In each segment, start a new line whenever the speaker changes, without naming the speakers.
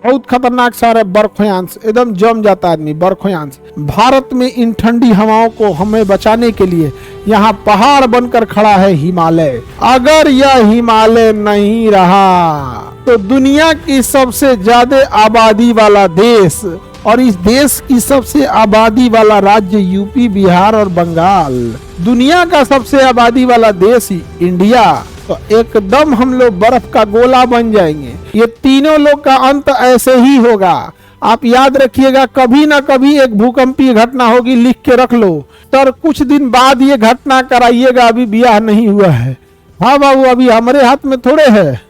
बहुत खतरनाक शहर है बर्फयांश, एकदम जम जाता है आदमी। बर्फयांश भारत में इन ठंडी हवाओं को हमें बचाने के लिए यहाँ पहाड़ बनकर खड़ा है हिमालय। अगर यह हिमालय नहीं रहा तो दुनिया की सबसे ज्यादा आबादी वाला देश और इस देश की सबसे आबादी वाला राज्य यूपी, बिहार और बंगाल, दुनिया का सबसे आबादी वाला देश इंडिया, तो एकदम हम लोग बर्फ का गोला बन जाएंगे। ये तीनों लोग का अंत ऐसे ही होगा। आप याद रखिएगा, कभी ना कभी एक भूकंपीय घटना होगी, लिख के रख लो। तर कुछ दिन बाद ये घटना कराइएगा। अभी ब्याह नहीं हुआ है। हाँ बाबू, अभी हमारे हाथ में थोड़े है।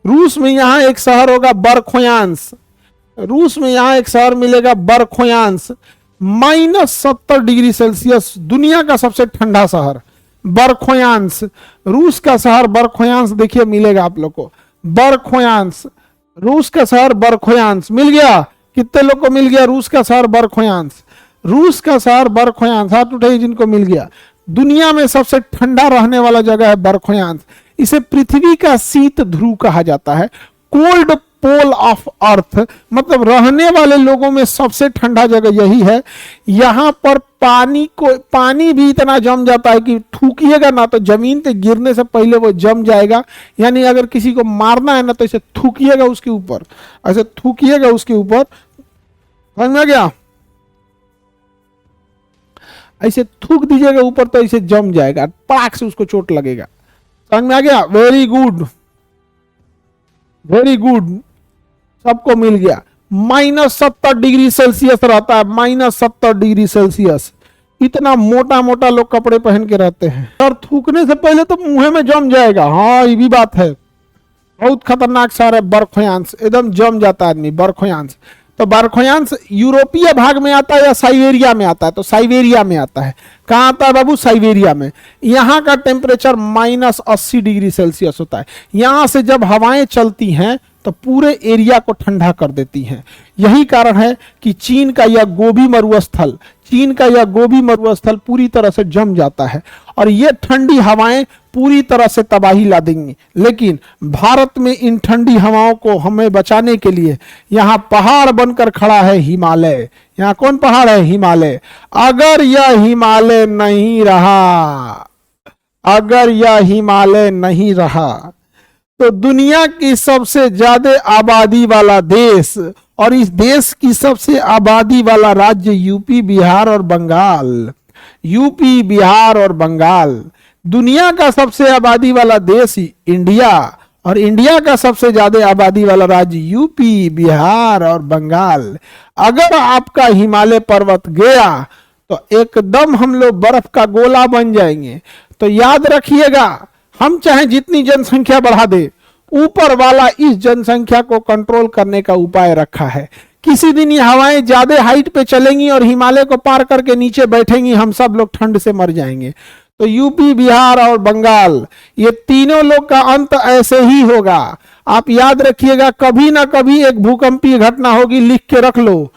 रूस में यहाँ एक शहर होगा बर्खोयांस। रूस में यहाँ एक शहर मिलेगा बर्खोयांस, -70 डिग्री सेल्सियस, दुनिया का सबसे ठंडा शहर बर्खोयांस। रूस का शहर बर्खोयांस देखिए मिलेगा आप लोग को। बर्खोयांस, रूस का शहर बर्खोयांस मिल गया। कितने लोग को मिल गया रूस का शहर बर्खोयांस? रूस का शहर बर्खोयांस, हाथ उठाइए जिनको मिल गया। दुनिया में सबसे ठंडा रहने वाला जगह है बर्खोयांस। इसे पृथ्वी का शीत ध्रुव कहा जाता है, कोल्ड पोल ऑफ अर्थ, मतलब रहने वाले लोगों में सबसे ठंडा जगह यही है। यहाँ पर पानी भी इतना जम जाता है कि थूकिएगा ना तो जमीन पे गिरने से पहले वो जम जाएगा। यानी अगर किसी को मारना है ना तो इसे थूकिएगा उसके ऊपर, ऐसे थूकिएगा उसके ऊपर, समझ में आ गया? ऐसे थूक दीजिएगा ऊपर तो इसे जम जाएगा, पड़ाक से उसको चोट लगेगा। समझ में आ गया? वेरी गुड, वेरी गुड, सबको मिल गया। -70 डिग्री सेल्सियस रहता है, -70 डिग्री सेल्सियस। इतना मोटा मोटा लोग कपड़े पहन के रहते हैं और थूकने से पहले तो मुंह में जम जाएगा। हाँ, ये भी बात है। बहुत खतरनाक शहर है बर्खोयांस, एकदम जम जाता है आदमी। बर्खोयांस, तो बर्खोयांस यूरोपीय भाग में आता है या साइबेरिया में आता है? तो साइबेरिया में आता है। कहाँ आता है बाबू? साइबेरिया में। यहाँ का टेम्परेचर -80 डिग्री सेल्सियस होता है। यहाँ से जब हवाएं चलती हैं तो पूरे एरिया को ठंडा कर देती हैं। यही कारण है कि चीन का यह गोबी मरुस्थल पूरी तरह से जम जाता है और ये ठंडी हवाएं पूरी तरह से तबाही ला देंगी। लेकिन भारत में इन ठंडी हवाओं को हमें बचाने के लिए यहाँ पहाड़ बनकर खड़ा है हिमालय। यहाँ कौन पहाड़ है? हिमालय। अगर यह हिमालय नहीं रहा तो दुनिया की सबसे ज्यादा आबादी वाला देश और इस देश की सबसे आबादी वाला राज्य यूपी, बिहार और बंगाल, दुनिया का सबसे आबादी वाला देश इंडिया और इंडिया का सबसे ज्यादा आबादी वाला राज्य यूपी, बिहार और बंगाल। अगर आपका हिमालय पर्वत गया तो एकदम हम लोग बर्फ का गोला बन जाएंगे। तो याद रखिएगा, हम चाहे जितनी जनसंख्या बढ़ा दे, ऊपर वाला इस जनसंख्या को कंट्रोल करने का उपाय रखा है। किसी दिन ये हवाएं ज्यादा हाइट पे चलेंगी और हिमालय को पार करके नीचे बैठेंगी, हम सब लोग ठंड से मर जाएंगे। तो यूपी, बिहार और बंगाल, ये तीनों लोग का अंत ऐसे ही होगा। आप याद रखिएगा, कभी ना कभी एक भूकंपीय घटना होगी, लिख के रख लो।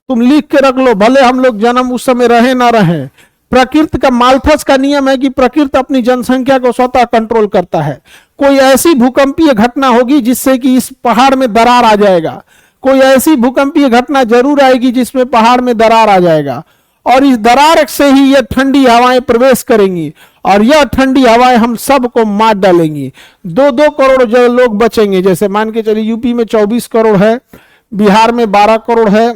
तुम लिख के रख लो, भले हम लोग जन्म उस समय रहे ना रहे। प्रकृति का माल्थस का नियम है कि प्रकृति अपनी जनसंख्या को स्वतः कंट्रोल करता है। कोई ऐसी भूकंपीय घटना होगी जिससे कि इस पहाड़ में दरार आ जाएगा। कोई ऐसी भूकंपीय घटना जरूर आएगी जिसमें पहाड़ में दरार आ जाएगा और इस दरार से ही ये ठंडी हवाएं प्रवेश करेंगी और यह ठंडी हवाएं हम सबको मार डालेंगी। 2-2 करोड़ जो लोग बचेंगे, जैसे मान के चलिए यूपी में 24 करोड़ है, बिहार में 12 करोड़ है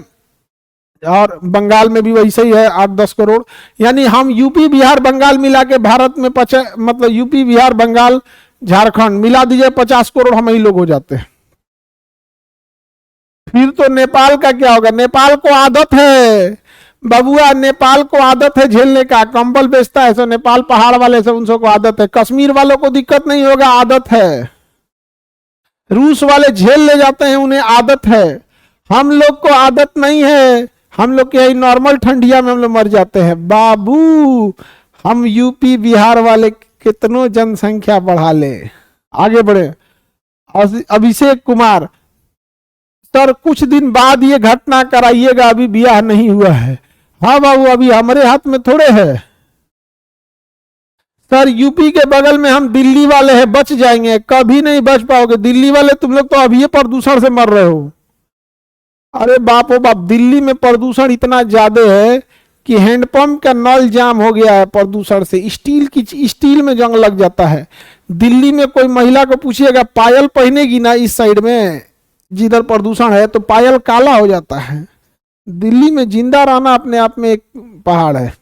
और बंगाल में भी वैसे ही है 8-10 करोड़। यानी हम यूपी, बिहार, बंगाल मिला के भारत में मतलब यूपी, बिहार, बंगाल, झारखंड मिला दीजिए 50 करोड़ हम ही लोग हो जाते हैं। फिर तो नेपाल का क्या होगा? नेपाल को आदत है बबुआ, नेपाल को आदत है झेलने का। कंबल बेचता है, सो नेपाल पहाड़ वाले से उनको आदत है। कश्मीर वालों को दिक्कत नहीं होगा, आदत है। रूस वाले झेल ले जाते हैं, उन्हें आदत है। हम लोग को आदत नहीं है, हम लोग के नॉर्मल ठंडिया में हम लोग मर जाते हैं बाबू। हम यूपी बिहार वाले कितनों जनसंख्या बढ़ा ले। आगे बढ़े। अभिषेक कुमार, सर कुछ दिन बाद ये घटना कराइएगा, अभी ब्याह नहीं हुआ है। हाँ बाबू, अभी हमारे हाथ में थोड़े है। सर यूपी के बगल में हम दिल्ली वाले हैं, बच जाएंगे। कभी नहीं बच पाओगे दिल्ली वाले, तुम लोग तो अभी प्रदूषण से मर रहे हो। अरे बाप ओ बाप, दिल्ली में प्रदूषण इतना ज्यादा है कि हैंडपंप का नल जाम हो गया है प्रदूषण से। स्टील में जंग लग जाता है। दिल्ली में कोई महिला को पूछिएगा पायल पहनेगी ना इस साइड में जिधर प्रदूषण है, तो पायल काला हो जाता है। दिल्ली में जिंदा रहना अपने आप में एक पहाड़ है।